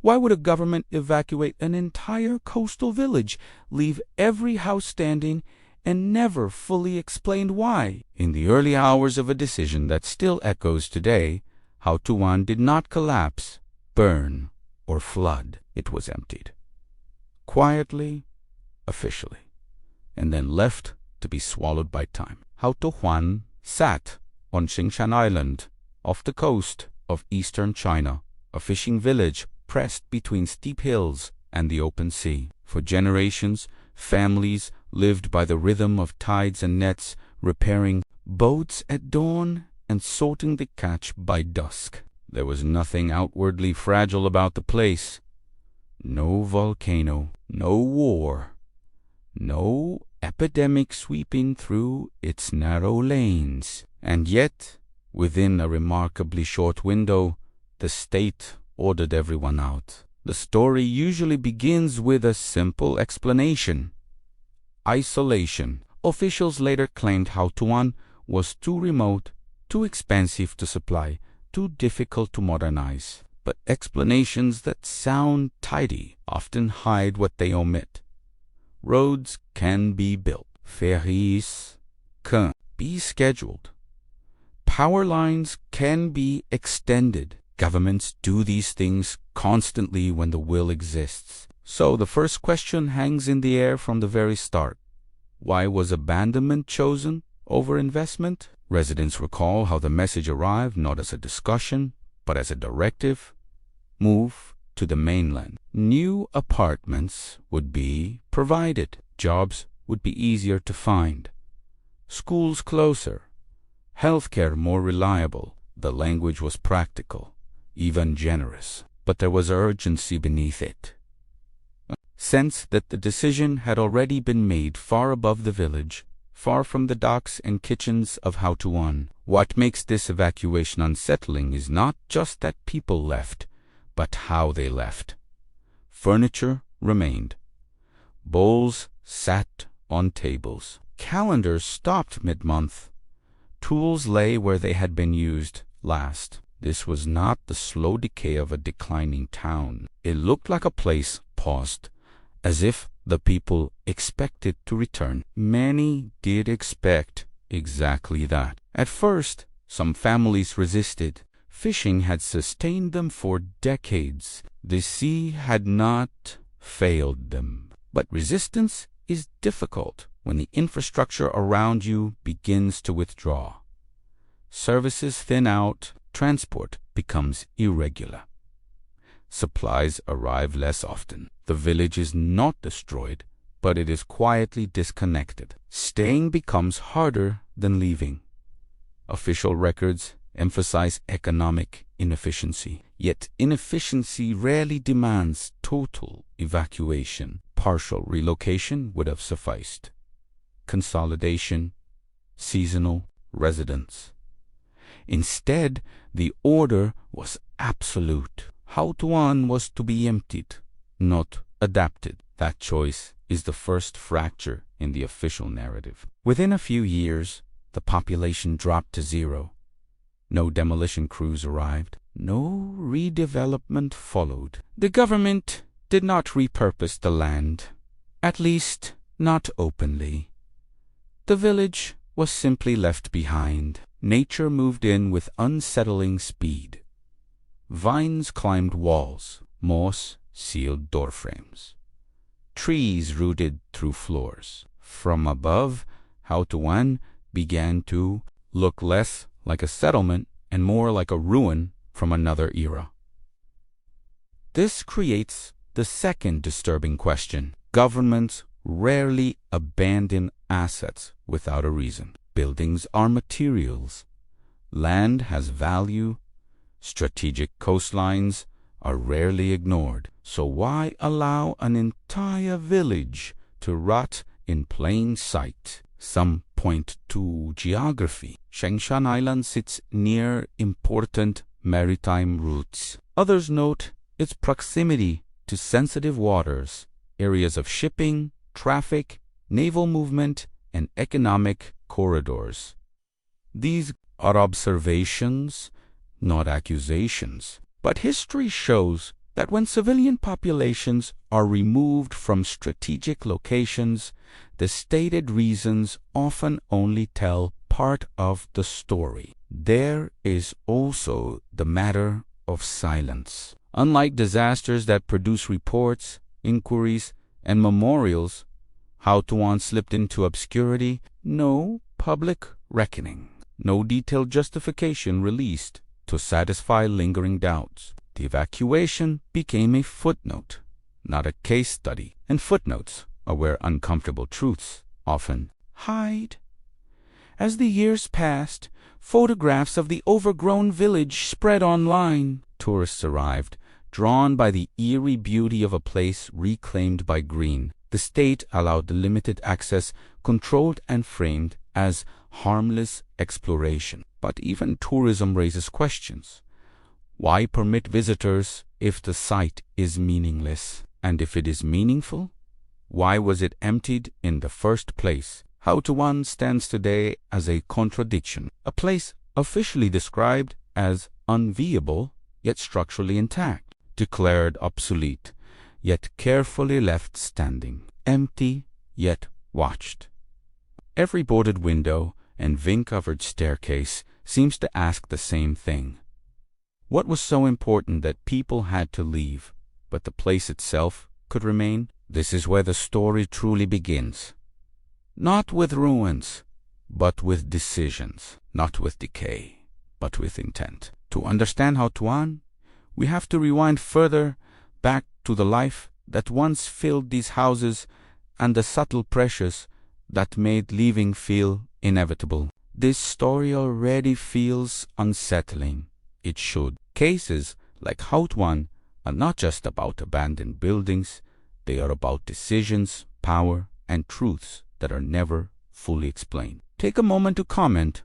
Why would a government evacuate an entire coastal village, leave every house standing, and never fully explained why? In the early hours of a decision that still echoes today, Houtouwan did not collapse, burn, or flood. It was emptied. Quietly, officially, and then left to be swallowed by time. Houtouwan sat on Xingshan Island, off the coast of eastern China, a fishing village pressed between steep hills and the open sea. For generations, families lived by the rhythm of tides and nets, repairing boats at dawn and sorting the catch by dusk. There was nothing outwardly fragile about the place. No volcano, no war, no epidemic sweeping through its narrow lanes. And yet, within a remarkably short window, the state ordered everyone out. The story usually begins with a simple explanation: isolation. Officials later claimed Houtouwan was too remote, too expensive to supply, too difficult to modernize. But explanations that sound tidy often hide what they omit. Roads can be built. Ferries can be scheduled. Power lines can be extended. Governments do these things constantly when the will exists. So the first question hangs in the air from the very start. Why was abandonment chosen over investment? Residents recall how the message arrived not as a discussion, but as a directive: move to the mainland. New apartments would be provided. Jobs would be easier to find. Schools closer. Healthcare more reliable. The language was practical, even generous. But there was urgency beneath it. A sense that the decision had already been made far above the village, far from the docks and kitchens of Houtouwan. What makes this evacuation unsettling is not just that people left, but how they left. Furniture remained. Bowls sat on tables. Calendars stopped mid-month. Tools lay where they had been used last. This was not the slow decay of a declining town. It looked like a place paused, as if the people expected to return. Many did expect exactly that. At first, some families resisted. Fishing had sustained them for decades. The sea had not failed them. But resistance is difficult when the infrastructure around you begins to withdraw. Services thin out, transport becomes irregular. Supplies arrive less often. The village is not destroyed, but it is quietly disconnected. Staying becomes harder than leaving. Official records emphasize economic inefficiency. Yet inefficiency rarely demands total evacuation. Partial relocation would have sufficed. Consolidation, seasonal residence. Instead, the order was absolute. Houtouwan was to be emptied, not adapted. That choice is the first fracture in the official narrative. Within a few years, the population dropped to zero. No demolition crews arrived. No redevelopment followed. The government did not repurpose the land, at least not openly. The village was simply left behind. Nature moved in with unsettling speed. Vines climbed walls. Moss sealed doorframes. Trees rooted through floors. From above, Houtouwan began to look less like a settlement and more like a ruin from another era. This creates the second disturbing question. Governments rarely abandon assets without a reason. Buildings are materials. Land has value. Strategic coastlines are rarely ignored. So why allow an entire village to rot in plain sight? Some point to geography. Xingshan Island sits near important maritime routes. Others note its proximity to sensitive waters, areas of shipping, traffic, naval movement, and economic corridors. These are observations, not accusations. But history shows that when civilian populations are removed from strategic locations, the stated reasons often only tell part of the story. There is also the matter of silence. Unlike disasters that produce reports, inquiries, and memorials, Houtouwan slipped into obscurity. No public reckoning, no detailed justification released to satisfy lingering doubts. The evacuation became a footnote, not a case study, and footnotes are where uncomfortable truths often hide. As the years passed, photographs of the overgrown village spread online. Tourists arrived, drawn by the eerie beauty of a place reclaimed by green. The state allowed the limited access, controlled and framed as harmless exploration. But even tourism raises questions. Why permit visitors if the site is meaningless? And if it is meaningful, why was it emptied in the first place? Houtouwan stands today as a contradiction, a place officially described as unviewable yet structurally intact, declared obsolete yet carefully left standing, empty yet watched. Every boarded window and vine-covered staircase seems to ask the same thing. What was so important that people had to leave, but the place itself could remain? This is where the story truly begins. Not with ruins, but with decisions. Not with decay, but with intent. To understand Houtouwan, we have to rewind further back to the life that once filled these houses and the subtle pressures that made leaving feel inevitable. This story already feels unsettling. It should. Cases like Houtouwan are not just about abandoned buildings, they are about decisions, power, and truths that are never fully explained. Take a moment to comment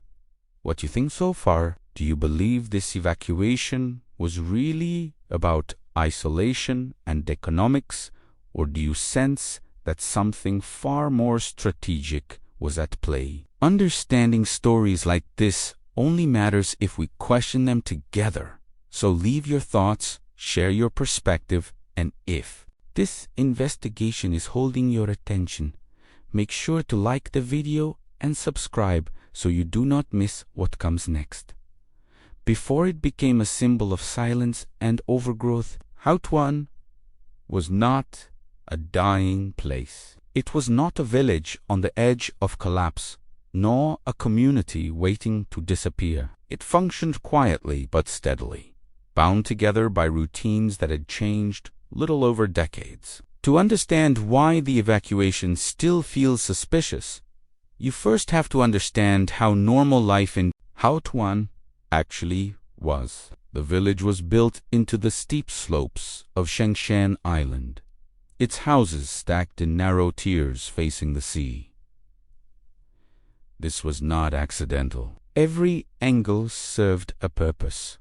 what you think so far. Do you believe this evacuation was really about isolation and economics, or do you sense that something far more strategic was at play? Understanding stories like this only matters if we question them together. So leave your thoughts, share your perspective, and if this investigation is holding your attention, make sure to like the video and subscribe so you do not miss what comes next. Before it became a symbol of silence and overgrowth, Houtouwan was not a dying place. It was not a village on the edge of collapse, nor a community waiting to disappear. It functioned quietly but steadily, bound together by routines that had changed little over decades. To understand why the evacuation still feels suspicious, you first have to understand how normal life in Houtouwan actually was. The village was built into the steep slopes of Shengshan Island, its houses stacked in narrow tiers facing the sea. This was not accidental. Every angle served a purpose.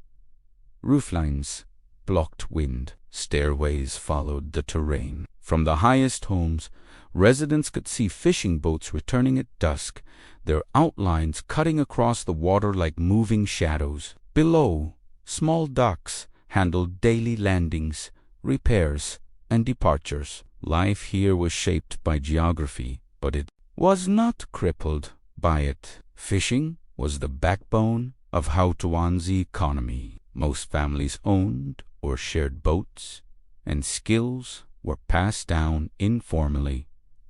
Rooflines blocked wind, stairways followed the terrain. From the highest homes, residents could see fishing boats returning at dusk, their outlines cutting across the water like moving shadows. Below, small docks handled daily landings, repairs, and departures. Life here was shaped by geography, but it was not crippled by it. Fishing was the backbone of Houtouwan's economy. Most families owned or shared boats, and skills were passed down informally,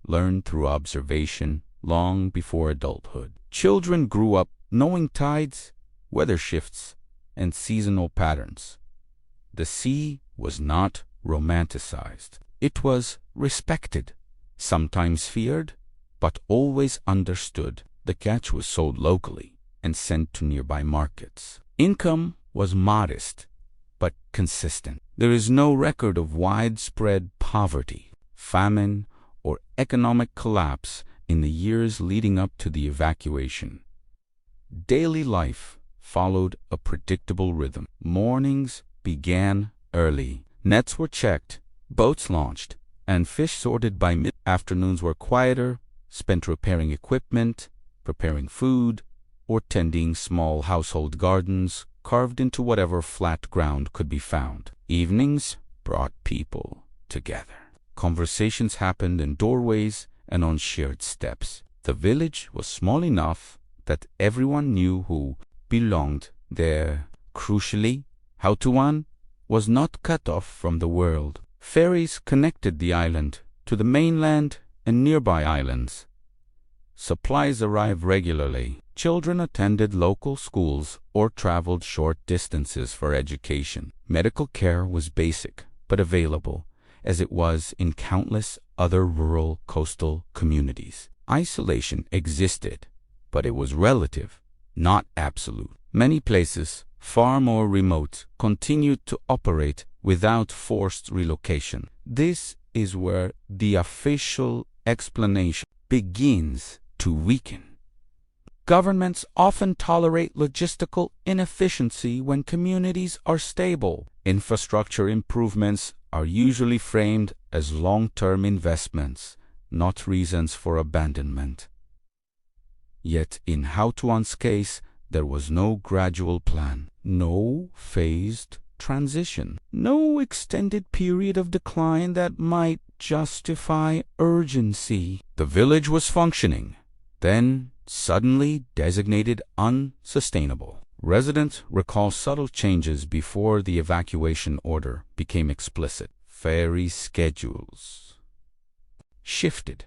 learned through observation long before adulthood. Children grew up knowing tides, weather shifts, and seasonal patterns. The sea was not romanticized. It was respected, sometimes feared, but always understood. The catch was sold locally and sent to nearby markets. Income was modest, but consistent. There is no record of widespread poverty, famine, or economic collapse in the years leading up to the evacuation. Daily life followed a predictable rhythm. Mornings began early. Nets were checked, boats launched, and fish sorted by mid. Afternoons were quieter, spent repairing equipment, preparing food, or tending small household gardens carved into whatever flat ground could be found. Evenings brought people together. Conversations happened in doorways and on shared steps. The village was small enough that everyone knew who belonged there. Crucially, Houtouwan was not cut off from the world. Ferries connected the island to the mainland and nearby islands. Supplies arrived regularly. Children attended local schools or traveled short distances for education. Medical care was basic but available, as it was in countless other rural coastal communities. Isolation existed, but it was relative, not absolute. Many places, far more remote, continued to operate without forced relocation. This is where the official explanation begins to weaken. Governments often tolerate logistical inefficiency when communities are stable. Infrastructure improvements are usually framed as long-term investments, not reasons for abandonment. Yet in Houtouwan's case, there was no gradual plan, no phased transition, no extended period of decline that might justify urgency. The village was functioning, then suddenly designated unsustainable. Residents recall subtle changes before the evacuation order became explicit. Ferry schedules shifted.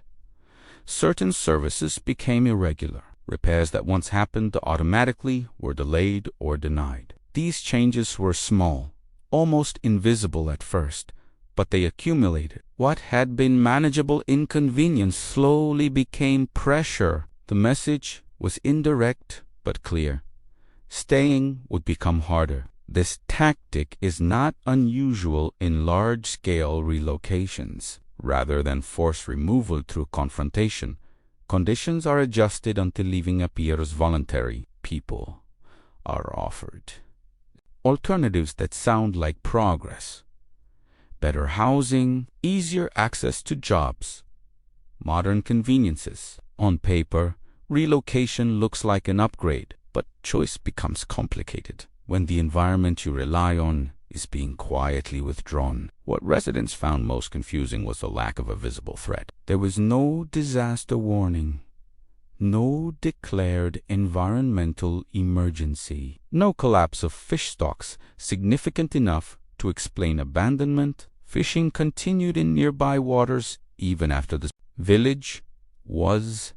Certain services became irregular. Repairs that once happened automatically were delayed or denied. These changes were small, almost invisible at first, but they accumulated. What had been manageable inconvenience slowly became pressure. The message was indirect but clear. Staying would become harder. This tactic is not unusual in large-scale relocations. Rather than forced removal through confrontation, conditions are adjusted until leaving appears voluntary. People are offered alternatives that sound like progress. Better housing, easier access to jobs, modern conveniences. On paper, relocation looks like an upgrade, but choice becomes complicated when the environment you rely on is being quietly withdrawn. What residents found most confusing was the lack of a visible threat. There was no disaster warning, no declared environmental emergency, no collapse of fish stocks significant enough to explain abandonment. Fishing continued in nearby waters even after the village was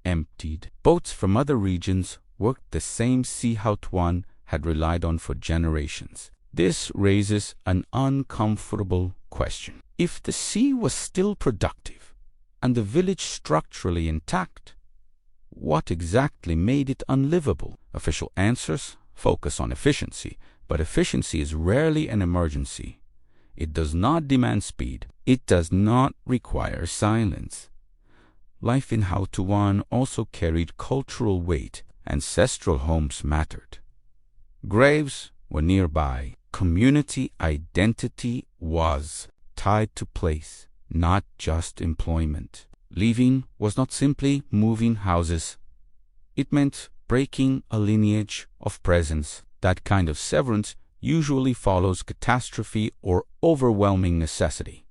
emptied. Boats from other regions worked the same sea Houtouwan had relied on for generations. This raises an uncomfortable question. If the sea was still productive and the village structurally intact, what exactly made it unlivable? Official answers focus on efficiency, but efficiency is rarely an emergency. It does not demand speed. It does not require silence. Life in Houtouwan also carried cultural weight. Ancestral homes mattered. Graves were nearby. Community identity was tied to place, not just employment. Leaving was not simply moving houses. It meant breaking a lineage of presence. That kind of severance usually follows catastrophe or overwhelming necessity.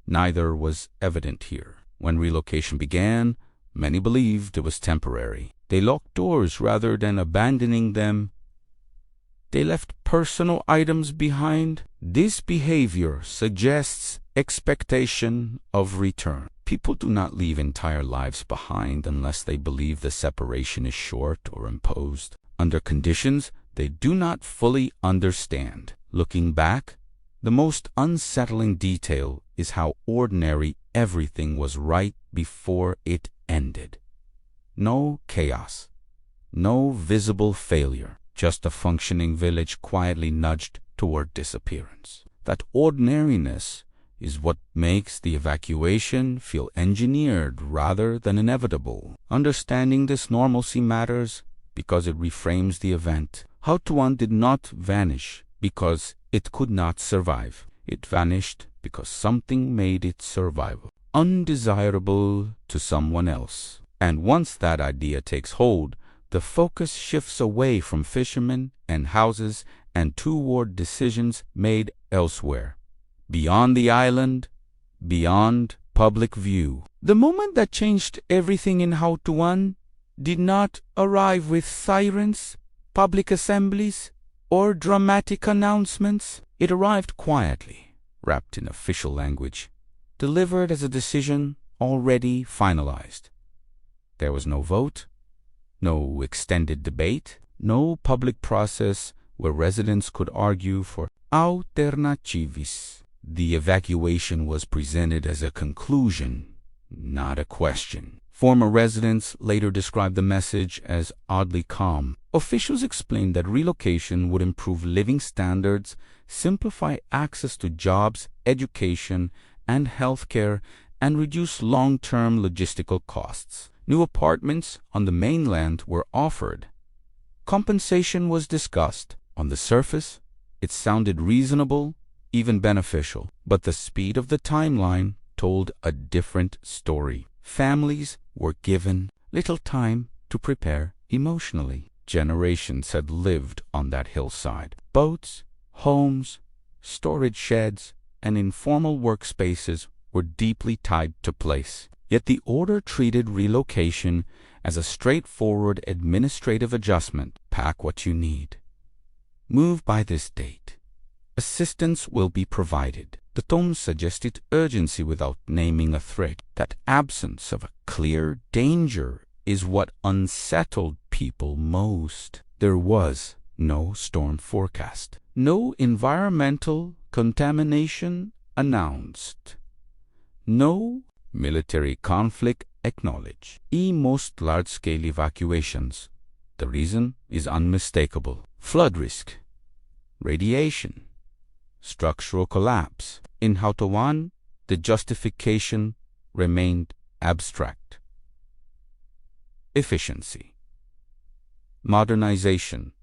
Neither was evident here. When relocation began, many believed it was temporary. They locked doors rather than abandoning them. They left personal items behind. This behavior suggests expectation of return. People do not leave entire lives behind unless they believe the separation is short or imposed, under conditions they do not fully understand. Looking back, the most unsettling detail is how ordinary everything was right before it ended. No chaos, no visible failure, just a functioning village quietly nudged toward disappearance. That ordinariness is what makes the evacuation feel engineered rather than inevitable. Understanding this normalcy matters because it reframes the event. Houtouwan did not vanish because it could not survive. It vanished because something made it survivable, undesirable to someone else. And once that idea takes hold, the focus shifts away from fishermen and houses and toward decisions made elsewhere, beyond the island, beyond public view. The moment that changed everything in Houtouwan did not arrive with sirens, public assemblies, or dramatic announcements. It arrived quietly, wrapped in official language, delivered as a decision already finalized. There was no vote, no extended debate, no public process where residents could argue for alternatives. The evacuation was presented as a conclusion, not a question. Former residents later described the message as oddly calm. Officials explained that relocation would improve living standards, simplify access to jobs, education, and healthcare, and reduce long-term logistical costs. New apartments on the mainland were offered. Compensation was discussed. On the surface, it sounded reasonable, even beneficial, but the speed of the timeline told a different story. Families were given little time to prepare emotionally. Generations had lived on that hillside. Boats, homes, storage sheds, and informal workspaces were deeply tied to place. Yet the order treated relocation as a straightforward administrative adjustment. Pack what you need. Move by this date. Assistance will be provided. The tone suggested urgency without naming a threat. That absence of a clear danger is what unsettled people most. There was no storm forecast. No environmental contamination announced. No military conflict acknowledged. In most large-scale evacuations, the reason is unmistakable. Flood risk, radiation, structural collapse. In Houtouwan, the justification remained abstract. Efficiency, modernization,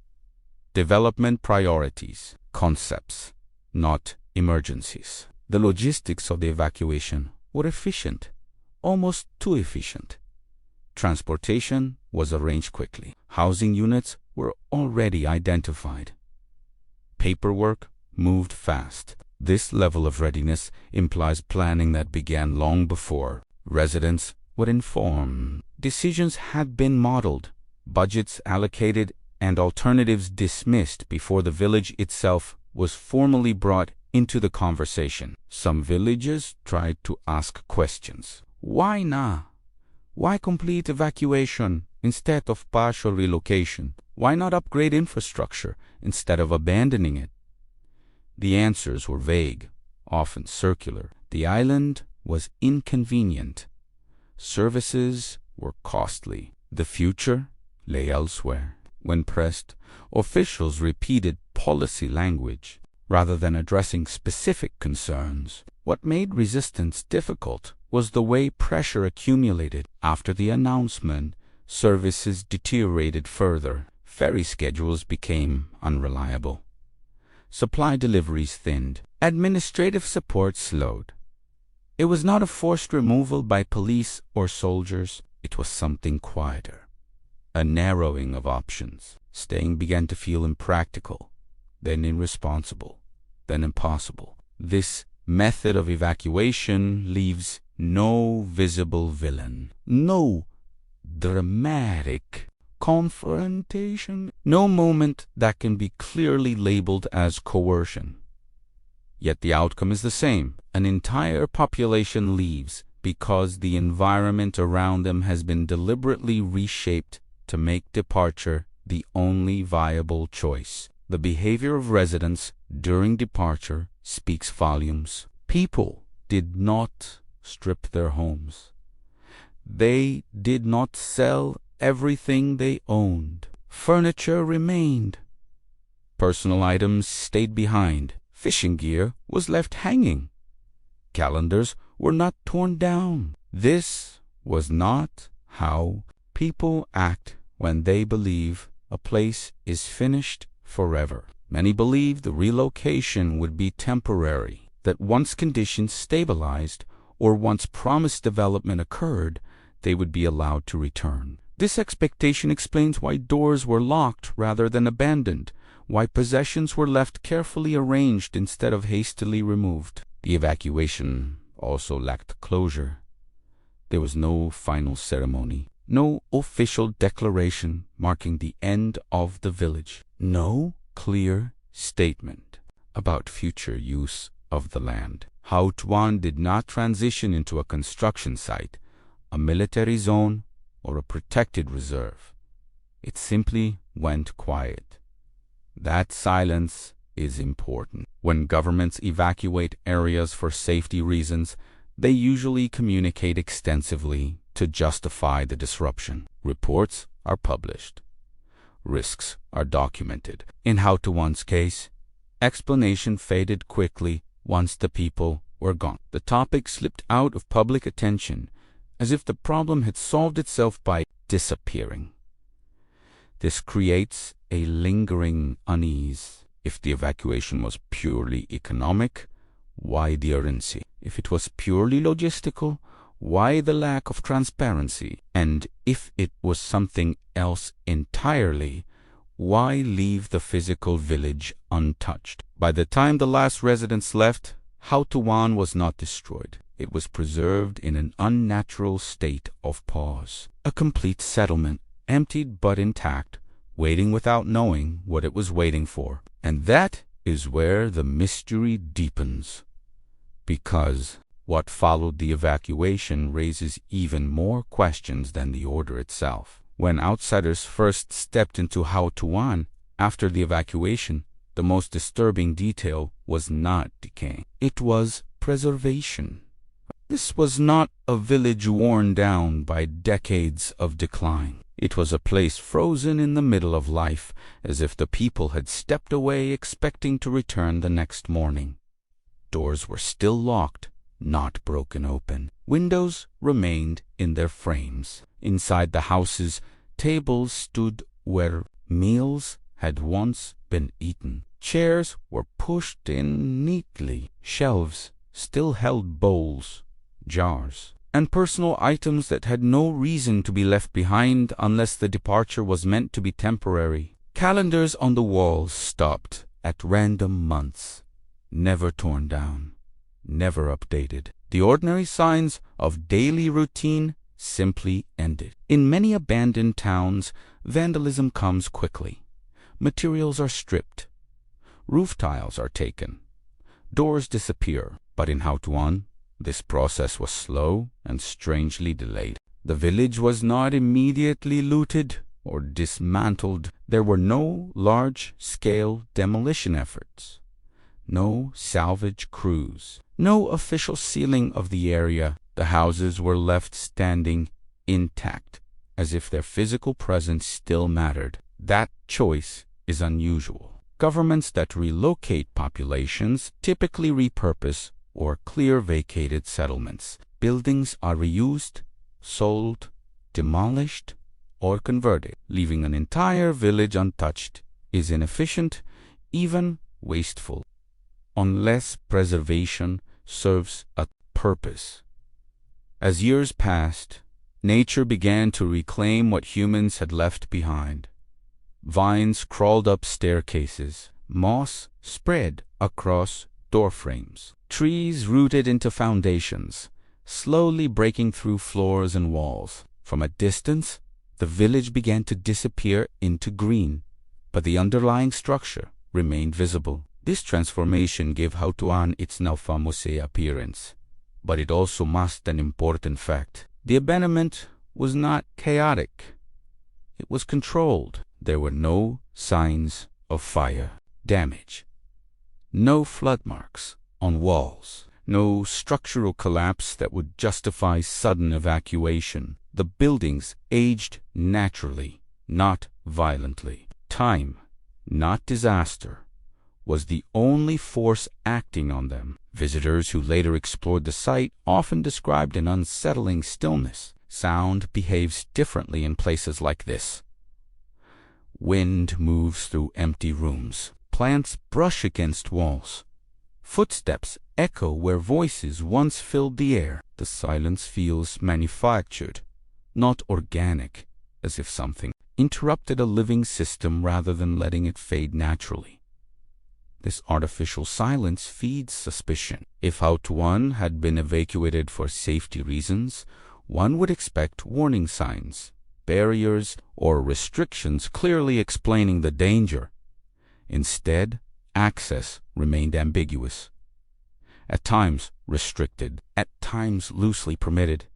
development priorities, concepts, not emergencies. The logistics of the evacuation were efficient, almost too efficient. Transportation was arranged quickly. Housing units were already identified. Paperwork moved fast. This level of readiness implies planning that began long before. Residents were informed. Decisions had been modeled, budgets allocated, and alternatives dismissed before the village itself was formally brought into the conversation. Some villages tried to ask questions. Why not? Why complete evacuation instead of partial relocation? Why not upgrade infrastructure instead of abandoning it? The answers were vague, often circular. The island was inconvenient. Services were costly. The future lay elsewhere. When pressed, officials repeated policy language rather than addressing specific concerns. What made resistance difficult was the way pressure accumulated. After the announcement, services deteriorated further. Ferry schedules became unreliable. Supply deliveries thinned. Administrative support slowed. It was not a forced removal by police or soldiers. It was something quieter. A narrowing of options. Staying began to feel impractical, then irresponsible, then impossible. This method of evacuation leaves no visible villain, no dramatic confrontation, no moment that can be clearly labeled as coercion. Yet the outcome is the same. An entire population leaves because the environment around them has been deliberately reshaped to make departure the only viable choice. The behavior of residents during departure speaks volumes. People did not strip their homes. They did not sell everything they owned. Furniture remained. Personal items stayed behind. Fishing gear was left hanging. Calendars were not torn down. This was not how people act when they believe a place is finished forever. Many believed the relocation would be temporary, that once conditions stabilized or once promised development occurred, they would be allowed to return. This expectation explains why doors were locked rather than abandoned, why possessions were left carefully arranged instead of hastily removed. The evacuation also lacked closure. There was no final ceremony, no official declaration marking the end of the village, no clear statement about future use of the land. Houtouwan did not transition into a construction site, a military zone, or a protected reserve. It simply went quiet. That silence is important. When governments evacuate areas for safety reasons, they usually communicate extensively to justify the disruption. Reports are published. Risks are documented. In Houtouwan's case, explanation faded quickly once the people were gone. The topic slipped out of public attention as if the problem had solved itself by disappearing. This creates a lingering unease. If the evacuation was purely economic, why the urgency? If it was purely logistical, why the lack of transparency? And if it was something else entirely, why leave the physical village untouched? By the time the last residents left, Houtouwan was not destroyed. It was preserved in an unnatural state of pause. A complete settlement, emptied but intact, waiting without knowing what it was waiting for. And that is where the mystery deepens. Because what followed the evacuation raises even more questions than the order itself. When outsiders first stepped into Houtouwan after the evacuation, the most disturbing detail was not decay. It was preservation. This was not a village worn down by decades of decline. It was a place frozen in the middle of life, as if the people had stepped away expecting to return the next morning. Doors were still locked, not broken open. Windows remained in their frames. Inside the houses, tables stood where meals had once been eaten. Chairs were pushed in neatly. Shelves still held bowls, jars, and personal items that had no reason to be left behind unless the departure was meant to be temporary. Calendars on the walls stopped at random months, never torn down, never updated. The ordinary signs of daily routine simply ended. In many abandoned towns, vandalism comes quickly. Materials are stripped. Roof tiles are taken. Doors disappear. But in Houtouwan, this process was slow and strangely delayed. The village was not immediately looted or dismantled. There were no large-scale demolition efforts, no salvage crews, no official sealing of the area. The houses were left standing intact, as if their physical presence still mattered. That choice is unusual. Governments that relocate populations typically repurpose or clear vacated settlements. Buildings are reused, sold, demolished, or converted. Leaving an entire village untouched is inefficient, even wasteful, unless preservation serves a purpose. As years passed, nature began to reclaim what humans had left behind. Vines crawled up staircases, moss spread across doorframes. Trees rooted into foundations, slowly breaking through floors and walls. From a distance, the village began to disappear into green, but the underlying structure remained visible. This transformation gave Houtouwan its now famous appearance, but it also masked an important fact. The abandonment was not chaotic. It was controlled. There were no signs of fire damage, no flood marks on walls, no structural collapse that would justify sudden evacuation. The buildings aged naturally, not violently. Time, not disaster, was the only force acting on them. Visitors who later explored the site often described an unsettling stillness. Sound behaves differently in places like this. Wind moves through empty rooms. Plants brush against walls. Footsteps echo where voices once filled the air. The silence feels manufactured, not organic, as if something interrupted a living system rather than letting it fade naturally. This artificial silence feeds suspicion. If Houtouwan had been evacuated for safety reasons, one would expect warning signs, barriers, or restrictions clearly explaining the danger. Instead, access remained ambiguous. At times restricted, at times loosely permitted.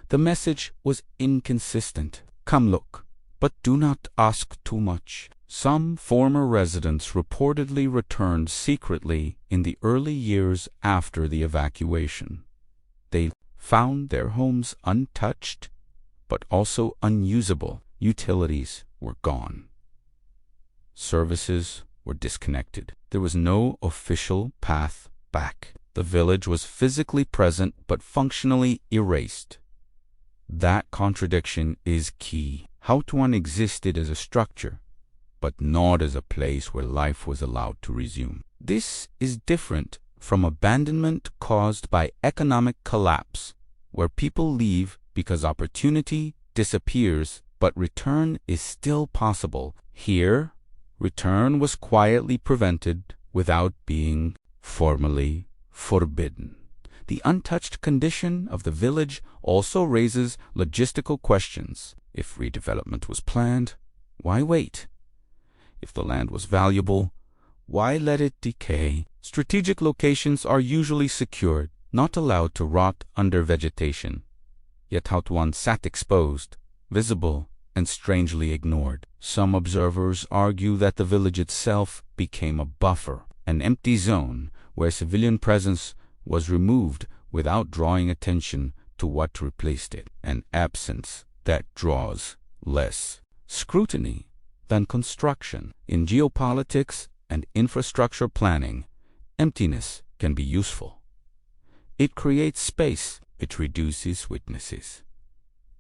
The message was inconsistent. Come look, but do not ask too much. Some former residents reportedly returned secretly in the early years after the evacuation. They found their homes untouched, but also unusable. Utilities were gone. Services were disconnected. There was no official path back. The village was physically present but functionally erased. That contradiction is key. Houtouwan existed as a structure, but not as a place where life was allowed to resume. This is different from abandonment caused by economic collapse, where people leave because opportunity disappears, but return is still possible. Here, return was quietly prevented without being formally forbidden. The untouched condition of the village also raises logistical questions. If redevelopment was planned, why wait? If the land was valuable, why let it decay? Strategic locations are usually secured, not allowed to rot under vegetation. Yet Houtouwan sat exposed, visible, and strangely ignored. Some observers argue that the village itself became a buffer, an empty zone where civilian presence was removed without drawing attention to what replaced it, an absence that draws less scrutiny than construction. In geopolitics and infrastructure planning, emptiness can be useful. It creates space, it reduces witnesses.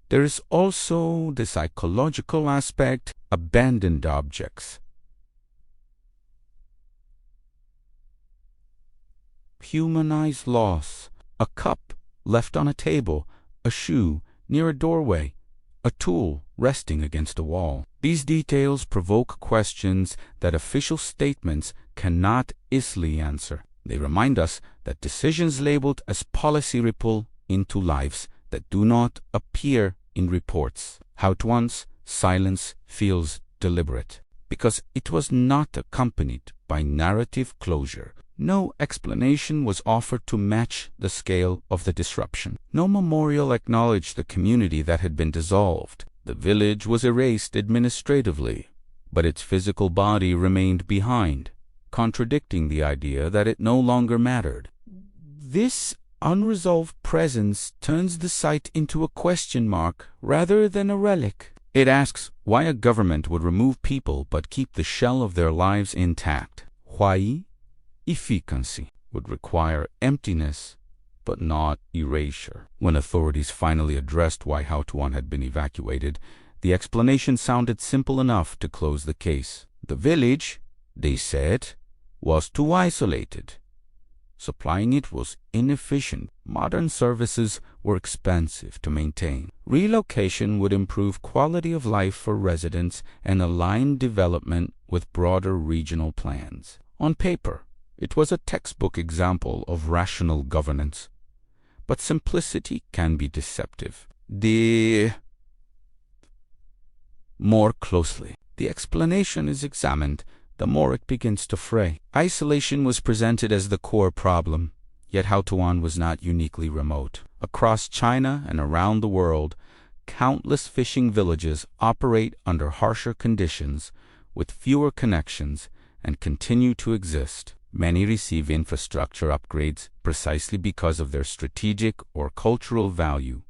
There is also the psychological aspect, abandoned objects. Humanize loss, a cup left on a table, a shoe near a doorway, a tool resting against a wall. These details provoke questions that official statements cannot easily answer. They remind us that decisions labeled as policy ripple into lives that do not appear in reports. Houtouwan's silence feels deliberate because it was not accompanied by narrative closure. No explanation was offered to match the scale of the disruption. No memorial acknowledged the community that had been dissolved. The village was erased administratively, but its physical body remained behind, contradicting the idea that it no longer mattered. This unresolved presence turns the site into a question mark rather than a relic. It asks why a government would remove people but keep the shell of their lives intact. Why? Efficiency would require emptiness, but not erasure. When authorities finally addressed why Houtouwan had been evacuated, the explanation sounded simple enough to close the case. The village, they said, was too isolated. Supplying it was inefficient. Modern services were expensive to maintain. Relocation would improve quality of life for residents and align development with broader regional plans. On paper, it was a textbook example of rational governance. But simplicity can be deceptive. The more closely the explanation is examined, the more it begins to fray. Isolation was presented as the core problem, yet Houtouwan was not uniquely remote. Across China and around the world, countless fishing villages operate under harsher conditions, with fewer connections, and continue to exist. Many receive infrastructure upgrades precisely because of their strategic or cultural value.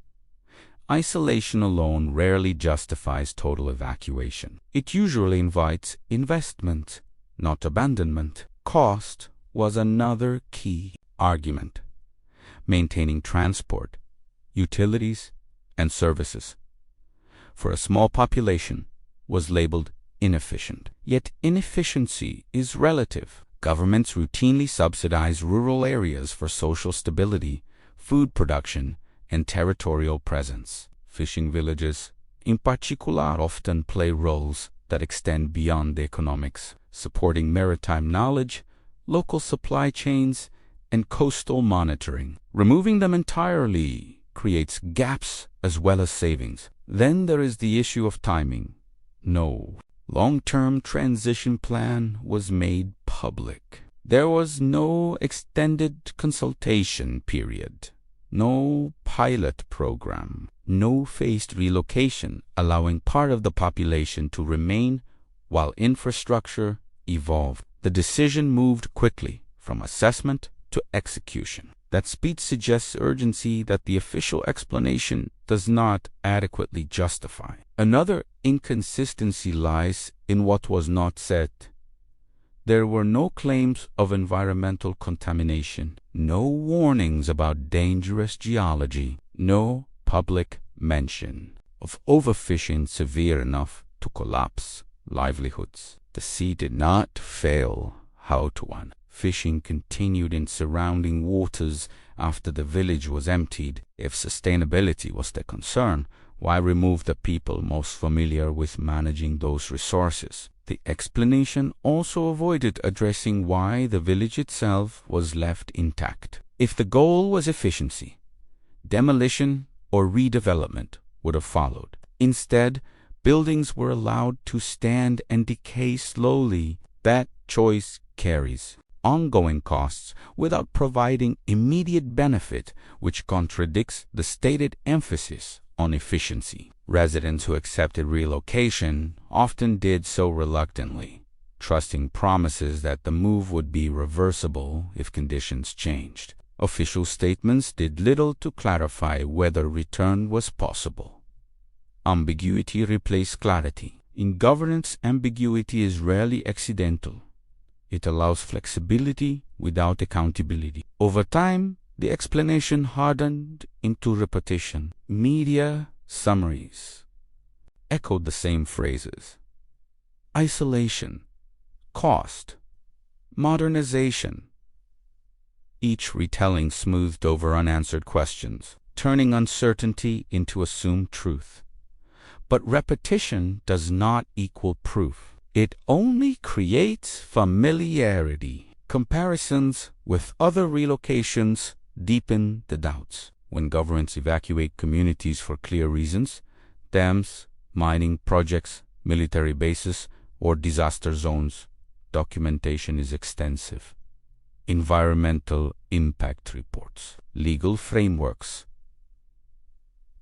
Isolation alone rarely justifies total evacuation. It usually invites investment, not abandonment. Cost was another key argument. Maintaining transport, utilities, and services for a small population was labeled inefficient. Yet inefficiency is relative. Governments routinely subsidize rural areas for social stability, food production, and territorial presence. Fishing villages, in particular, often play roles that extend beyond the economics, supporting maritime knowledge, local supply chains, and coastal monitoring. Removing them entirely creates gaps as well as savings. Then there is the issue of timing. No long-term transition plan was made public. There was no extended consultation period, no pilot program, no phased relocation, allowing part of the population to remain while infrastructure evolved. The decision moved quickly from assessment to execution. That speed suggests urgency that the official explanation does not adequately justify. Another inconsistency lies in what was not said. There were no claims of environmental contamination, no warnings about dangerous geology, no public mention of overfishing severe enough to collapse livelihoods. The sea did not fail Houtouwan. Fishing continued in surrounding waters after the village was emptied. If sustainability was the concern, why remove the people most familiar with managing those resources? The explanation also avoided addressing why the village itself was left intact. If the goal was efficiency, demolition or redevelopment would have followed. Instead, buildings were allowed to stand and decay slowly. That choice carries ongoing costs without providing immediate benefit, which contradicts the stated emphasis on efficiency. Residents who accepted relocation often did so reluctantly, trusting promises that the move would be reversible if conditions changed. Official statements did little to clarify whether return was possible. Ambiguity replaced clarity. In governance, ambiguity is rarely accidental. It allows flexibility without accountability. Over time, the explanation hardened into repetition. Media summaries echoed the same phrases: isolation, cost, modernization. Each retelling smoothed over unanswered questions, turning uncertainty into assumed truth. But repetition does not equal proof. It only creates familiarity. Comparisons with other relocations deepen the doubts. When governments evacuate communities for clear reasons, dams, mining projects, military bases, or disaster zones, documentation is extensive. Environmental impact reports, legal frameworks,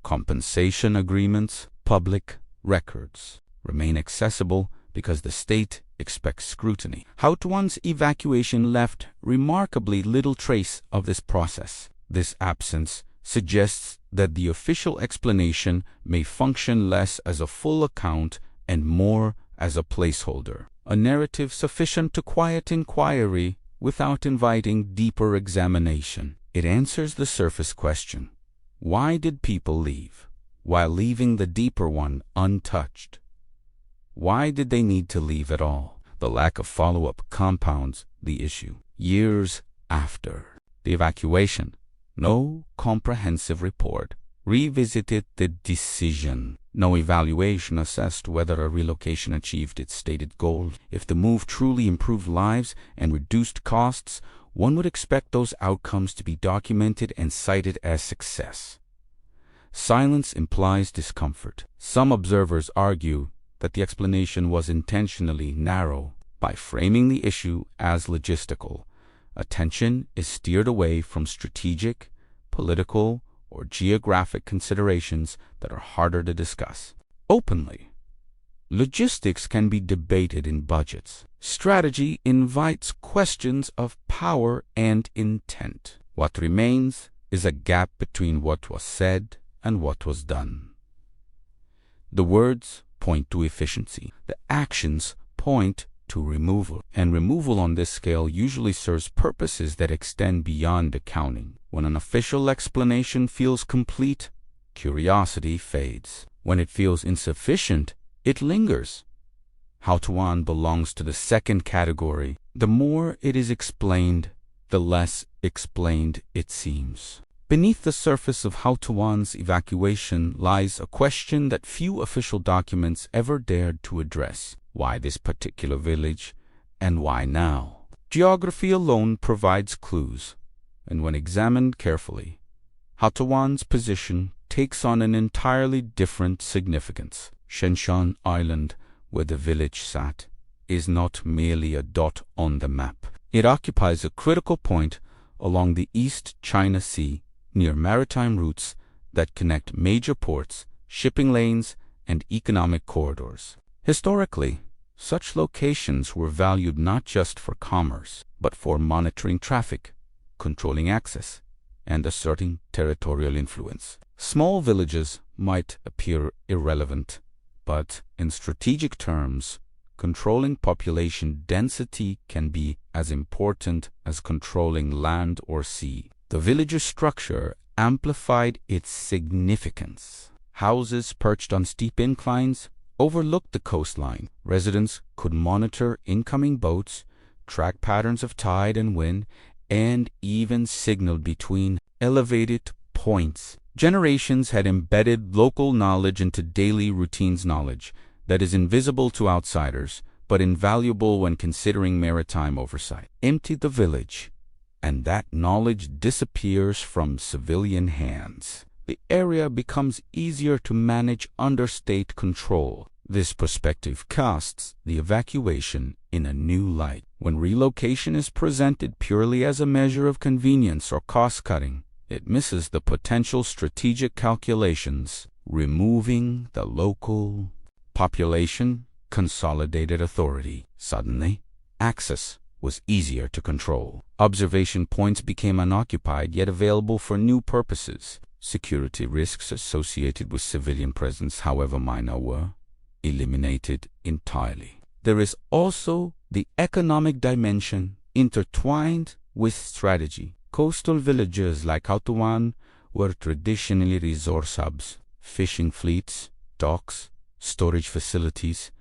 compensation agreements, public records remain accessible because the state expects scrutiny. Houtouwan's evacuation left remarkably little trace of this process. This absence suggests that the official explanation may function less as a full account and more as a placeholder, a narrative sufficient to quiet inquiry without inviting deeper examination. It answers the surface question: why did people leave, while leaving the deeper one untouched? Why did they need to leave at all? The lack of follow-up compounds the issue. Years after the evacuation, no comprehensive report revisited the decision. No evaluation assessed whether a relocation achieved its stated goal. If the move truly improved lives and reduced costs, one would expect those outcomes to be documented and cited as success. Silence implies discomfort. Some observers argue that the explanation was intentionally narrow. By framing the issue as logistical, attention is steered away from strategic, political, or geographic considerations that are harder to discuss openly. Logistics can be debated in budgets. Strategy invites questions of power and intent. What remains is a gap between what was said and what was done. The words point to efficiency. The actions point to removal. And removal on this scale usually serves purposes that extend beyond accounting. When an official explanation feels complete, curiosity fades. When it feels insufficient, it lingers. Houtouwan belongs to the second category. The more it is explained, the less explained it seems. Beneath the surface of Houtouwan's evacuation lies a question that few official documents ever dared to address. Why this particular village, and why now? Geography alone provides clues, and when examined carefully, Houtouwan's position takes on an entirely different significance. Shenshan Island, where the village sat, is not merely a dot on the map. It occupies a critical point along the East China Sea, near maritime routes that connect major ports, shipping lanes, and economic corridors. Historically, such locations were valued not just for commerce, but for monitoring traffic, controlling access, and asserting territorial influence. Small villages might appear irrelevant, but in strategic terms, controlling population density can be as important as controlling land or sea. The village's structure amplified its significance. Houses perched on steep inclines overlooked the coastline. Residents could monitor incoming boats, track patterns of tide and wind, and even signal between elevated points. Generations had embedded local knowledge into daily routines, knowledge that is invisible to outsiders, but invaluable when considering maritime oversight. Empty the village, and that knowledge disappears from civilian hands. The area becomes easier to manage under state control. This perspective casts the evacuation in a new light. When relocation is presented purely as a measure of convenience or cost-cutting, it misses the potential strategic calculations. Removing the local population consolidated authority. Suddenly, access was easier to control. Observation points became unoccupied yet available for new purposes. Security risks associated with civilian presence, however minor, were eliminated entirely. There is also the economic dimension intertwined with strategy. Coastal villages like Houtouwan were traditionally resource hubs. Fishing fleets, docks, storage facilities,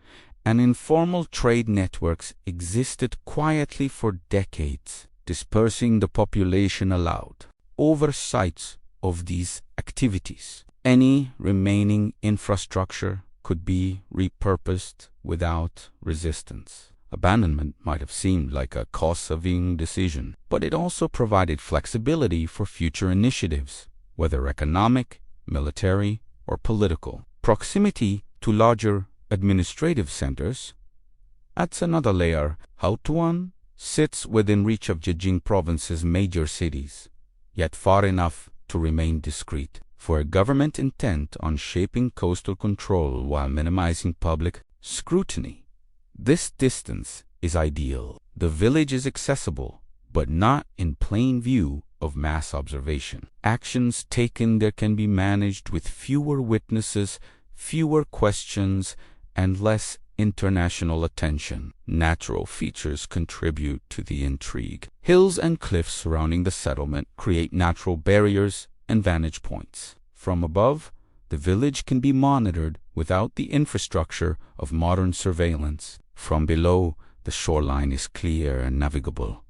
and informal trade networks existed quietly for decades, dispersing the population allowed oversight of these activities. Any remaining infrastructure could be repurposed without resistance. Abandonment might have seemed like a cost-saving decision, but it also provided flexibility for future initiatives, whether economic, military, or political. Proximity to larger administrative centers adds another layer. Houtouwan sits within reach of Zhejiang province's major cities, yet far enough to remain discreet. For a government intent on shaping coastal control while minimizing public scrutiny, this distance is ideal. The village is accessible, but not in plain view of mass observation. Actions taken there can be managed with fewer witnesses, fewer questions, and less international attention. Natural features contribute to the intrigue. Hills and cliffs surrounding the settlement create natural barriers and vantage points. From above, the village can be monitored without the infrastructure of modern surveillance. From below, the shoreline is clear and navigable.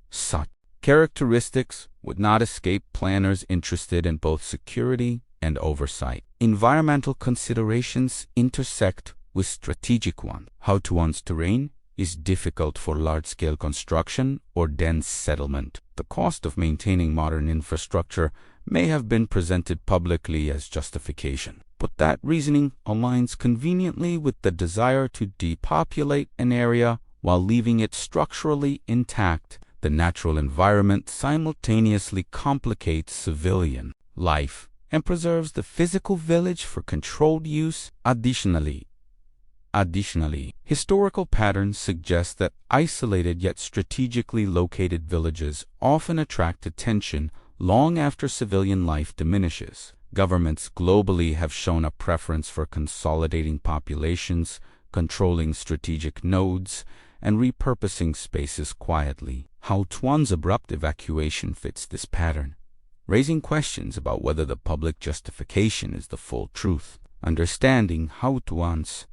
Such characteristics would not escape planners interested in both security and oversight. Environmental considerations intersect with strategic ones. Houtouwan's terrain is difficult for large-scale construction or dense settlement. The cost of maintaining modern infrastructure may have been presented publicly as justification, but that reasoning aligns conveniently with the desire to depopulate an area while leaving it structurally intact. The natural environment simultaneously complicates civilian life and preserves the physical village for controlled use. Additionally, historical patterns suggest that isolated yet strategically located villages often attract attention long after civilian life diminishes. Governments globally have shown a preference for consolidating populations, controlling strategic nodes, and repurposing spaces quietly. Houtouwan's abrupt evacuation fits this pattern, raising questions about whether the public justification is the full truth. Understanding Houtouwan's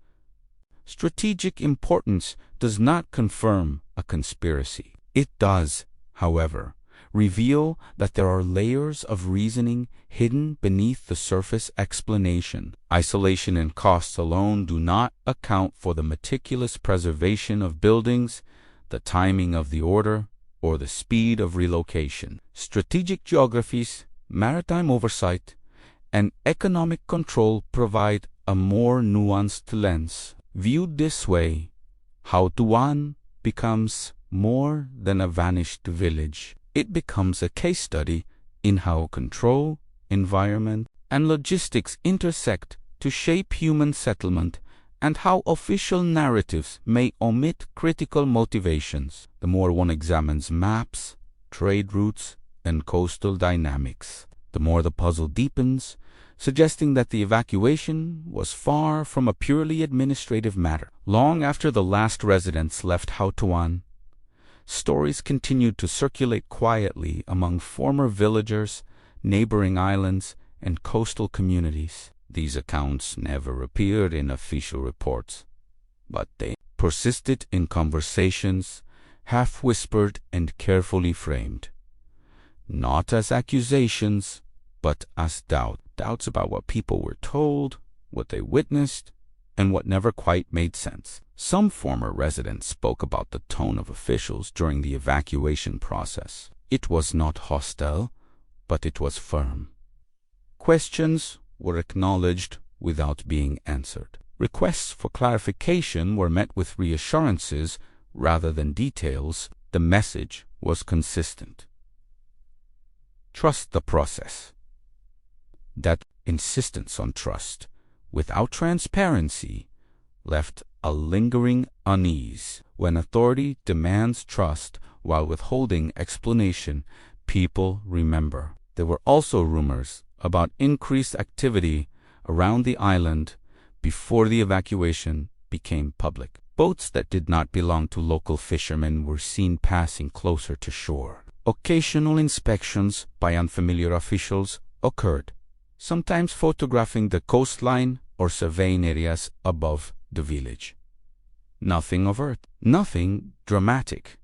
strategic importance does not confirm a conspiracy. It does, however, reveal that there are layers of reasoning hidden beneath the surface explanation. Isolation and costs alone do not account for the meticulous preservation of buildings, the timing of the order, or the speed of relocation. Strategic geographies, maritime oversight, and economic control provide a more nuanced lens. Viewed this way, Houtouwan becomes more than a vanished village. It becomes a case study in how control, environment, and logistics intersect to shape human settlement, and how official narratives may omit critical motivations. The more one examines maps, trade routes, and coastal dynamics, the more the puzzle deepens, suggesting that the evacuation was far from a purely administrative matter. Long after the last residents left Houtouwan, stories continued to circulate quietly among former villagers, neighboring islands, and coastal communities. These accounts never appeared in official reports, but they persisted in conversations, half-whispered and carefully framed, not as accusations, but as doubts about what people were told, what they witnessed, and what never quite made sense. Some former residents spoke about the tone of officials during the evacuation process. It was not hostile, but it was firm. Questions were acknowledged without being answered. Requests for clarification were met with reassurances rather than details. The message was consistent. Trust the process. That insistence on trust, without transparency, left a lingering unease. When authority demands trust while withholding explanation, people remember. There were also rumors about increased activity around the island before the evacuation became public. Boats that did not belong to local fishermen were seen passing closer to shore. Occasional inspections by unfamiliar officials occurred, sometimes photographing the coastline or surveying areas above the village. Nothing overt, nothing dramatic,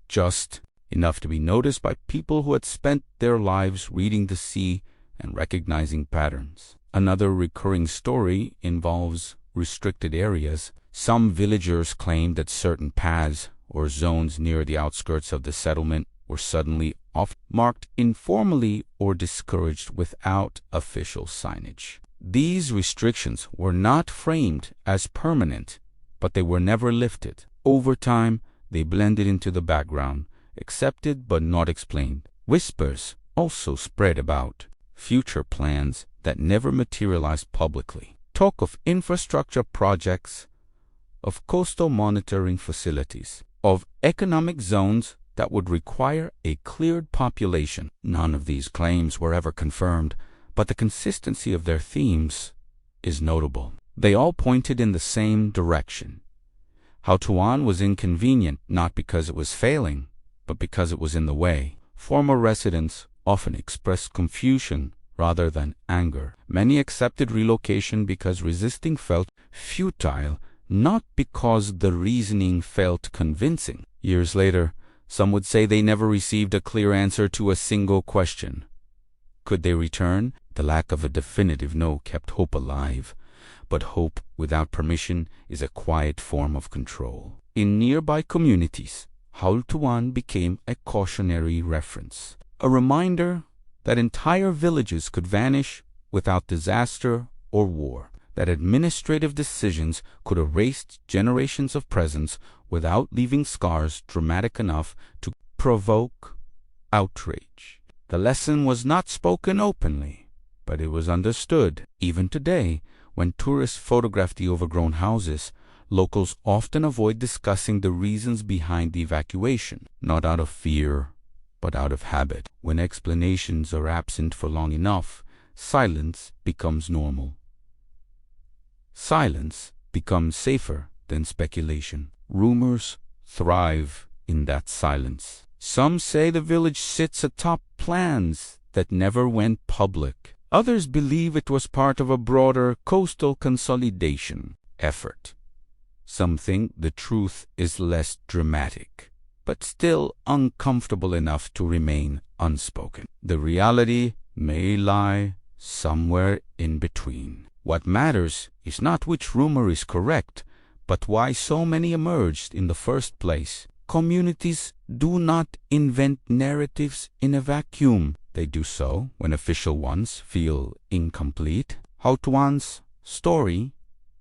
just enough to be noticed by people who had spent their lives reading the sea and recognizing patterns. Another recurring story involves restricted areas. Some villagers claimed that certain paths or zones near the outskirts of the settlement were suddenly off-marked informally or discouraged without official signage. These restrictions were not framed as permanent, but they were never lifted. Over time, they blended into the background, accepted but not explained. Whispers also spread about future plans that never materialized publicly. Talk of infrastructure projects, of coastal monitoring facilities, of economic zones that would require a cleared population. None of these claims were ever confirmed, but the consistency of their themes is notable. They all pointed in the same direction. Houtouwan was inconvenient not because it was failing, but because it was in the way. Former residents often expressed confusion rather than anger. Many accepted relocation because resisting felt futile, not because the reasoning felt convincing. Years later, some would say they never received a clear answer to a single question. Could they return? The lack of a definitive no kept hope alive, but hope without permission is a quiet form of control. In nearby communities, Houtouwan became a cautionary reference, a reminder that entire villages could vanish without disaster or war, that administrative decisions could erase generations of presence without leaving scars dramatic enough to provoke outrage. The lesson was not spoken openly, but it was understood. Even today, when tourists photograph the overgrown houses, locals often avoid discussing the reasons behind the evacuation, not out of fear, but out of habit. When explanations are absent for long enough, silence becomes normal. Silence becomes safer than speculation. Rumors thrive in that silence. Some say the village sits atop plans that never went public. Others believe it was part of a broader coastal consolidation effort. Some think the truth is less dramatic, but still uncomfortable enough to remain unspoken. The reality may lie somewhere in between. What matters is not which rumor is correct, but why so many emerged in the first place. Communities do not invent narratives in a vacuum. They do so when official ones feel incomplete. Houtouwan's story,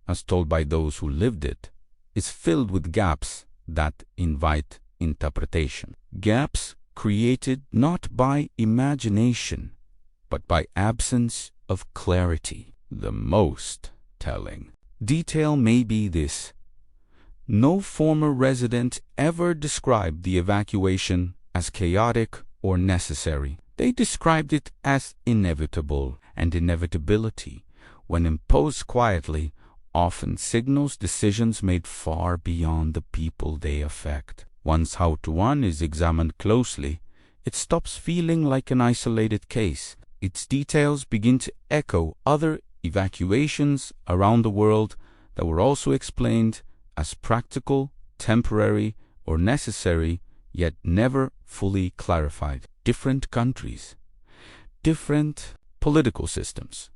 as told by those who lived it, is filled with gaps that invite interpretation. Gaps created not by imagination, but by absence of clarity. The most telling detail may be this: no former resident ever described the evacuation as chaotic or necessary. They described it as inevitable, and inevitability, when imposed quietly, often signals decisions made far beyond the people they affect. Once Houtouwan is examined closely, it stops feeling like an isolated case. Its details begin to echo other evacuations around the world that were also explained as practical, temporary, or necessary, yet never fully clarified. Different countries, different political systems,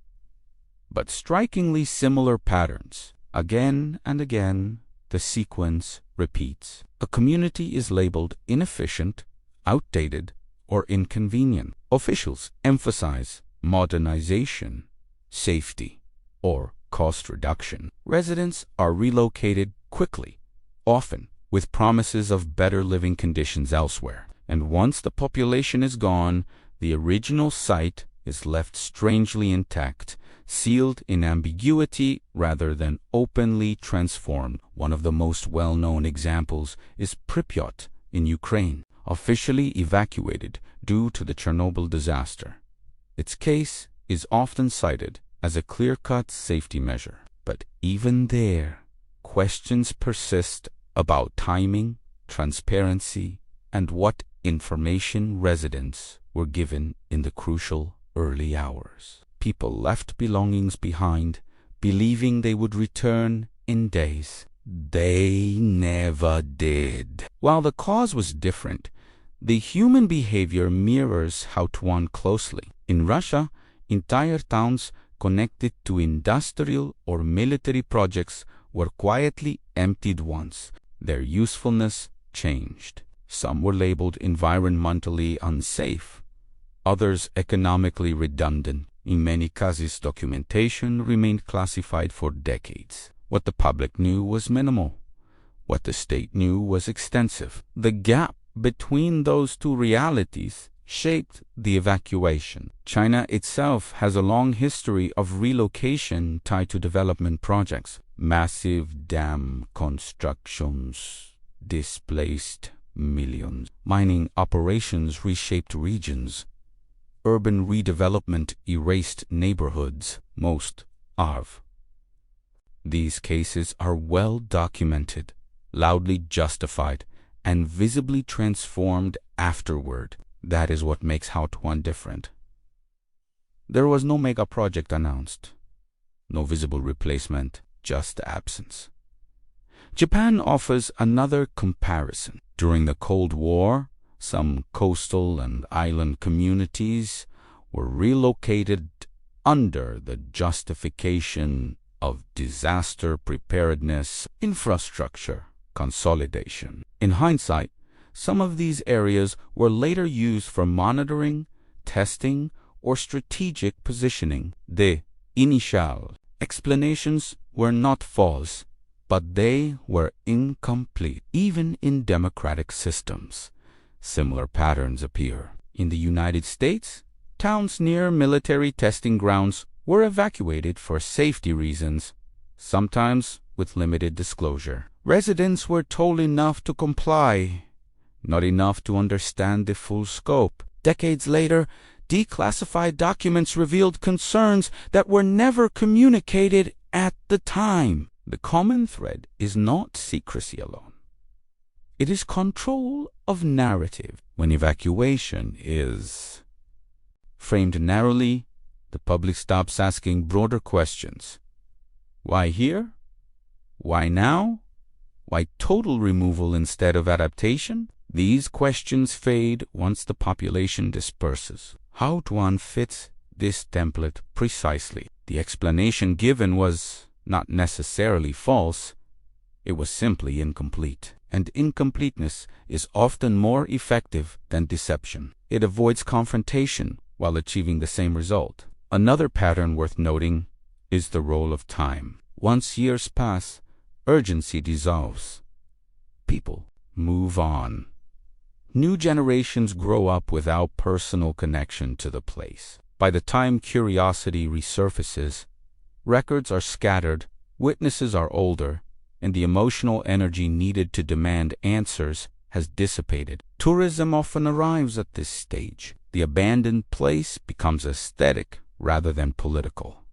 but strikingly similar patterns. Again and again, the sequence repeats. A community is labeled inefficient, outdated, or inconvenient. Officials emphasize modernization, safety, or cost reduction. Residents are relocated quickly, often with promises of better living conditions elsewhere. And once the population is gone, the original site is left strangely intact, sealed in ambiguity rather than openly transformed. One of the most well-known examples is Pripyat in Ukraine, officially evacuated due to the Chernobyl disaster. Its case is often cited as a clear-cut safety measure. But even there, questions persist about timing, transparency, and what information residents were given in the crucial early hours. People left belongings behind, believing they would return in days. They never did. While the cause was different, the human behavior mirrors Houtouwan closely. In Russia, entire towns connected to industrial or military projects were quietly emptied once their usefulness changed. Some were labeled environmentally unsafe, others economically redundant. In many cases, documentation remained classified for decades. What the public knew was minimal. What the state knew was extensive. The gap between those two realities shaped the evacuation. China itself has a long history of relocation tied to development projects. Massive dam constructions displaced millions. Mining operations reshaped regions. Urban redevelopment erased neighborhoods. Most of these cases are well documented, loudly justified, and visibly transformed afterward. That is what makes Houtouwan different. There was no mega project announced, no visible replacement, just absence. Japan offers another comparison. During the Cold War, some coastal and island communities were relocated under the justification of disaster preparedness, infrastructure consolidation. In hindsight, some of these areas were later used for monitoring, testing, or strategic positioning. The initial explanations were not false, but they were incomplete. Even in democratic systems, similar patterns appear. In the United States, towns near military testing grounds were evacuated for safety reasons, sometimes with limited disclosure. Residents were told enough to comply, not enough to understand the full scope. Decades later, declassified documents revealed concerns that were never communicated at the time. The common thread is not secrecy alone. It is control of narrative. When evacuation is framed narrowly, the public stops asking broader questions. Why here? Why now? Why total removal instead of adaptation? These questions fade once the population disperses. Houtouwan fits this template precisely. The explanation given was not necessarily false, it was simply incomplete. and incompleteness is often more effective than deception. It avoids confrontation while achieving the same result. Another pattern worth noting is the role of time. Once years pass, urgency dissolves. People move on. New generations grow up without personal connection to the place. By the time curiosity resurfaces, records are scattered, witnesses are older, and the emotional energy needed to demand answers has dissipated. Tourism often arrives at this stage. The abandoned place becomes aesthetic rather than political.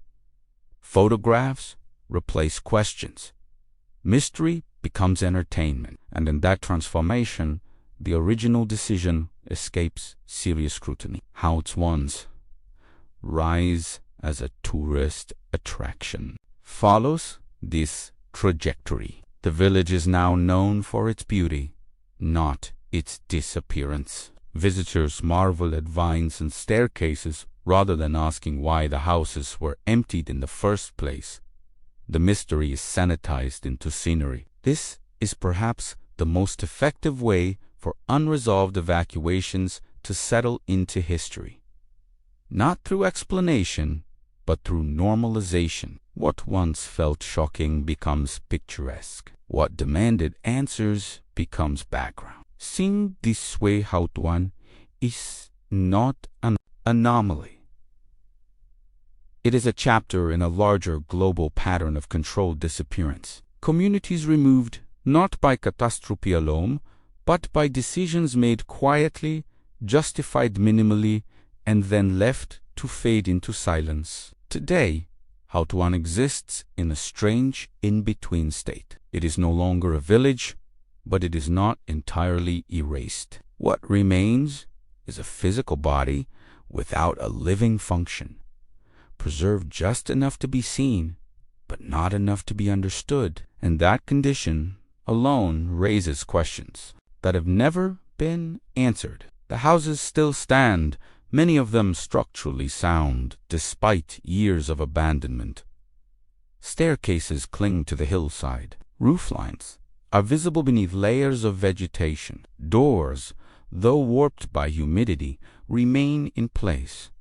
Photographs replace questions. Mystery becomes entertainment, and in that transformation, the original decision escapes serious scrutiny. Houtouwan's rise as a tourist attraction follows this trajectory. The village is now known for its beauty, not its disappearance. Visitors marvel at vines and staircases rather than asking why the houses were emptied in the first place. The mystery is sanitized into scenery. This is perhaps the most effective way for unresolved evacuations to settle into history. Not through explanation, but through normalization. What once felt shocking becomes picturesque. What demanded answers becomes background. Seen this way, Houtouwan is not an anomaly. It is a chapter in a larger global pattern of controlled disappearance. Communities removed not by catastrophe alone, but by decisions made quietly, justified minimally, and then left to fade into silence. Today, Houtouwan exists in a strange in-between state. It is no longer a village, but it is not entirely erased. What remains is a physical body without a living function, preserved just enough to be seen, but not enough to be understood. And that condition alone raises questions that have never been answered. The houses still stand, many of them structurally sound, despite years of abandonment. Staircases cling to the hillside. Rooflines are visible beneath layers of vegetation. Doors, though warped by humidity, remain in place.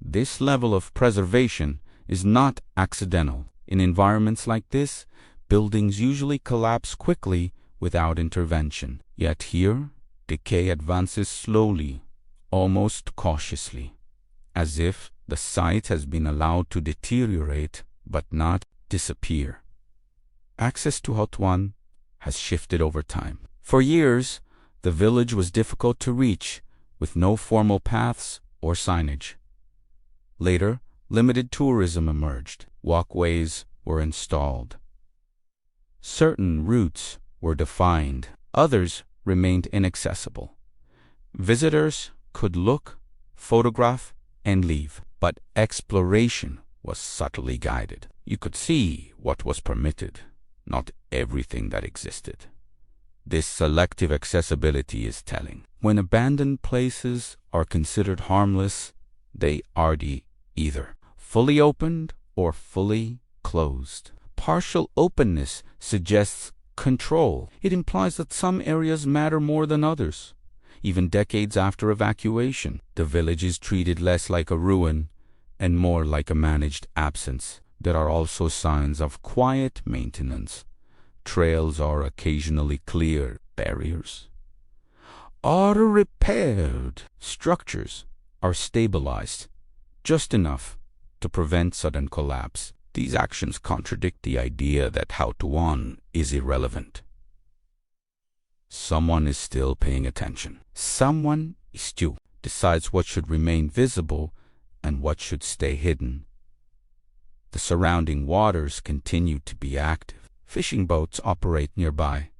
This level of preservation is not accidental. In environments like this, buildings usually collapse quickly without intervention. Yet here, decay advances slowly, almost cautiously, as if the site has been allowed to deteriorate but not disappear. Access to Houtouwan has shifted over time. For years, the village was difficult to reach, with no formal paths or signage. Later, limited tourism emerged. Walkways were installed. Certain routes were defined. Others remained inaccessible. Visitors could look, photograph, and leave, but exploration was subtly guided. You could see what was permitted, not everything that existed. This selective accessibility is telling. When abandoned places are considered harmless, they are either fully opened or fully closed. Partial openness suggests control. It implies that some areas matter more than others. Even decades after evacuation, the village is treated less like a ruin and more like a managed absence. There are also signs of quiet maintenance. Trails are occasionally cleared. Barriers are repaired. Structures are stabilized just enough to prevent sudden collapse. These actions contradict the idea that Houtouwan is irrelevant. Someone is still paying attention. Someone decides what should remain visible and what should stay hidden. The surrounding waters continue to be active. Fishing boats operate nearby.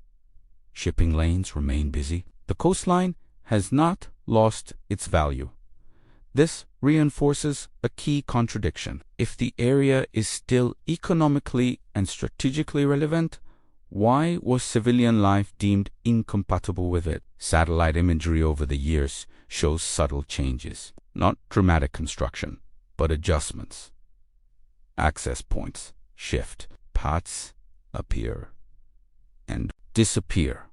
Shipping lanes remain busy. The coastline has not lost its value. This reinforces a key contradiction. If the area is still economically and strategically relevant, why was civilian life deemed incompatible with it? Satellite imagery over the years shows subtle changes, not dramatic construction, but adjustments. Access points shift, paths appear and disappear.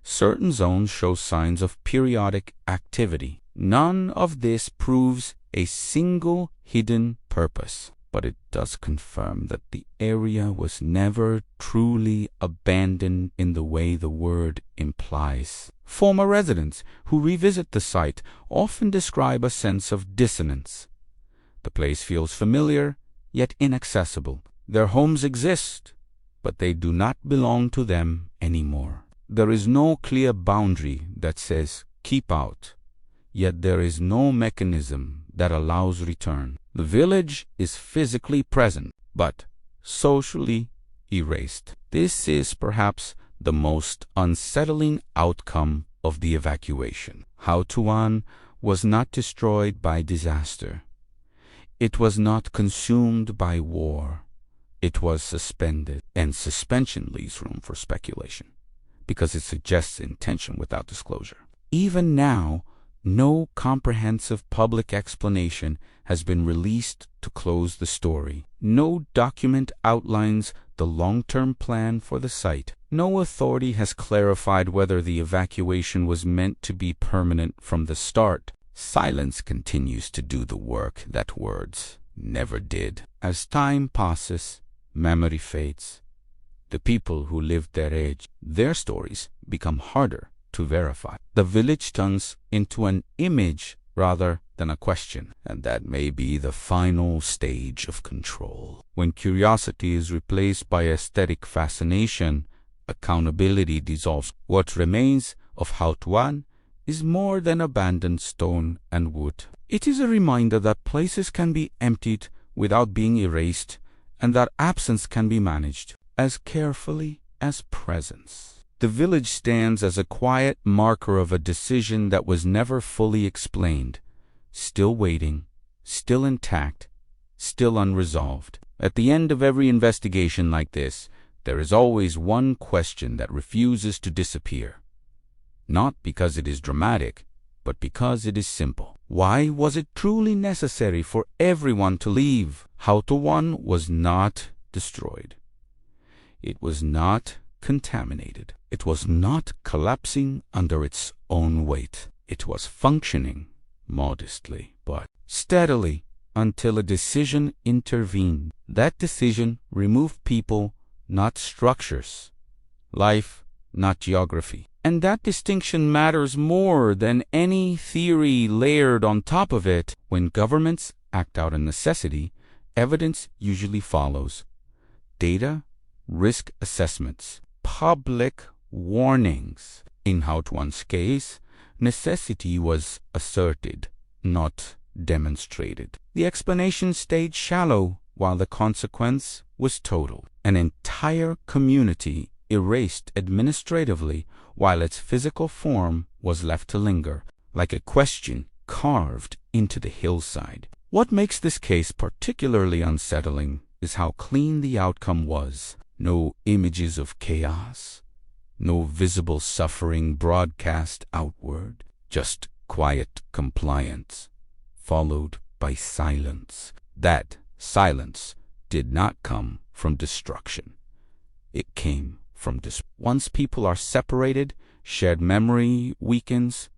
Certain zones show signs of periodic activity. None of this proves a single hidden purpose, but it does confirm that the area was never truly abandoned in the way the word implies. Former residents who revisit the site often describe a sense of dissonance. The place feels familiar, yet inaccessible. Their homes exist, but they do not belong to them anymore. There is no clear boundary that says, keep out, yet there is no mechanism that allows return. The village is physically present, but socially erased. This is perhaps the most unsettling outcome of the evacuation. Houtouwan was not destroyed by disaster. It was not consumed by war. It was suspended, and suspension leaves room for speculation, because it suggests intention without disclosure. Even now, no comprehensive public explanation has been released to close the story. No document outlines the long-term plan for the site. No authority has clarified whether the evacuation was meant to be permanent from the start. Silence continues to do the work that words never did. As time passes, memory fades. The people who lived their age, their stories become harder to verify. The village turns into an image rather than a question, and that may be the final stage of control. When curiosity is replaced by aesthetic fascination, accountability dissolves. What remains of Houtouwan is more than abandoned stone and wood. It is a reminder that places can be emptied without being erased, and that absence can be managed as carefully as presence. The village stands as a quiet marker of a decision that was never fully explained, still waiting, still intact, still unresolved. At the end of every investigation like this, there is always one question that refuses to disappear. Not because it is dramatic, but because it is simple. Why was it truly necessary for everyone to leave? Houtouwan was not destroyed. It was not contaminated. It was not collapsing under its own weight. It was functioning modestly, but steadily, until a decision intervened. That decision removed people, not structures. Life, not geography. And that distinction matters more than any theory layered on top of it. When governments act out of necessity, evidence usually follows. Data, risk assessments, public warnings. In Houtouwan's case, necessity was asserted, not demonstrated. The explanation stayed shallow while the consequence was total. An entire community erased administratively while its physical form was left to linger, like a question carved into the hillside. What makes this case particularly unsettling is how clean the outcome was. No images of chaos, no visible suffering broadcast outward, just quiet compliance, followed by silence. That silence did not come from destruction. It came from once people are separated, shared memory weakens,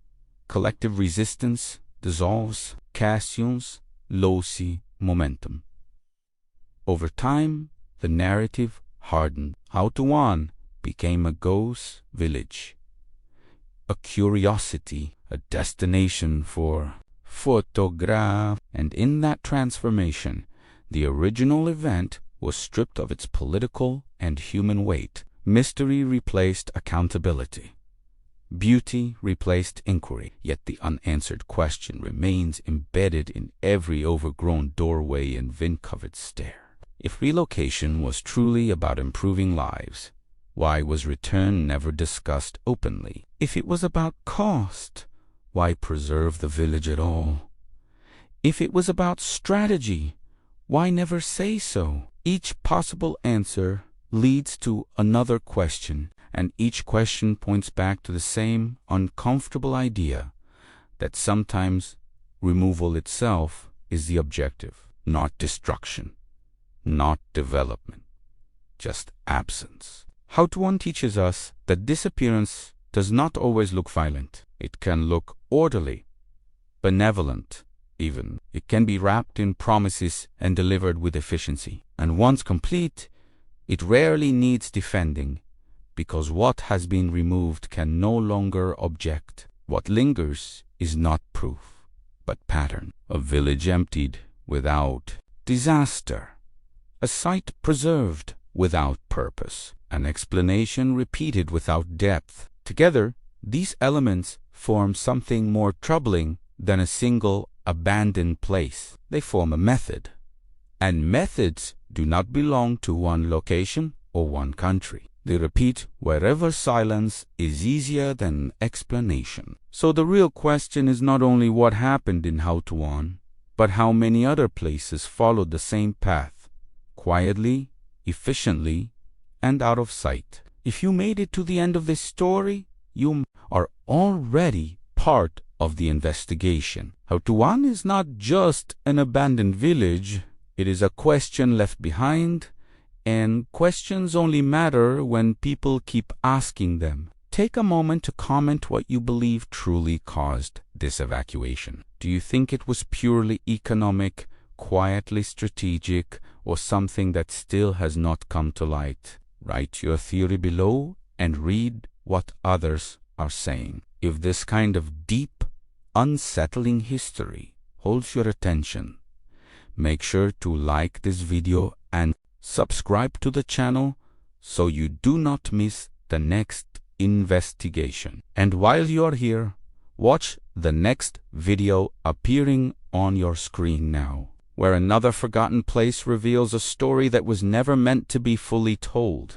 collective resistance dissolves, cations loci momentum. Over time, the narrative hardened. Houtouwan became a ghost village, a curiosity, a destination for photograph. And in that transformation, the original event was stripped of its political and human weight. Mystery replaced accountability. Beauty replaced inquiry. Yet the unanswered question remains embedded in every overgrown doorway and vine-covered stair. If relocation was truly about improving lives, why was return never discussed openly? If it was about cost, why preserve the village at all? If it was about strategy, why never say so? Each possible answer leads to another question, and each question points back to the same uncomfortable idea that sometimes removal itself is the objective, not destruction, not development, just absence. Houtouwan teaches us that disappearance does not always look violent. It can look orderly, benevolent even. It can be wrapped in promises and delivered with efficiency. And once complete, it rarely needs defending, because what has been removed can no longer object. What lingers is not proof, but pattern. A village emptied without disaster, a site preserved without purpose, an explanation repeated without depth. Together, these elements form something more troubling than a single abandoned place. They form a method, and methods do not belong to one location or one country. They repeat wherever silence is easier than explanation. So the real question is not only what happened in Houtouwan, but how many other places followed the same path, quietly, efficiently, and out of sight. If you made it to the end of this story, you are already part of the investigation. Houtouwan is not just an abandoned village, it is a question left behind, and questions only matter when people keep asking them. Take a moment to comment what you believe truly caused this evacuation. Do you think it was purely economic, quietly strategic, or something that still has not come to light? Write your theory below and read what others are saying. If this kind of deep, unsettling history holds your attention, make sure to like this video and subscribe to the channel so you do not miss the next investigation. And while you're here, watch the next video appearing on your screen now, where another forgotten place reveals a story that was never meant to be fully told.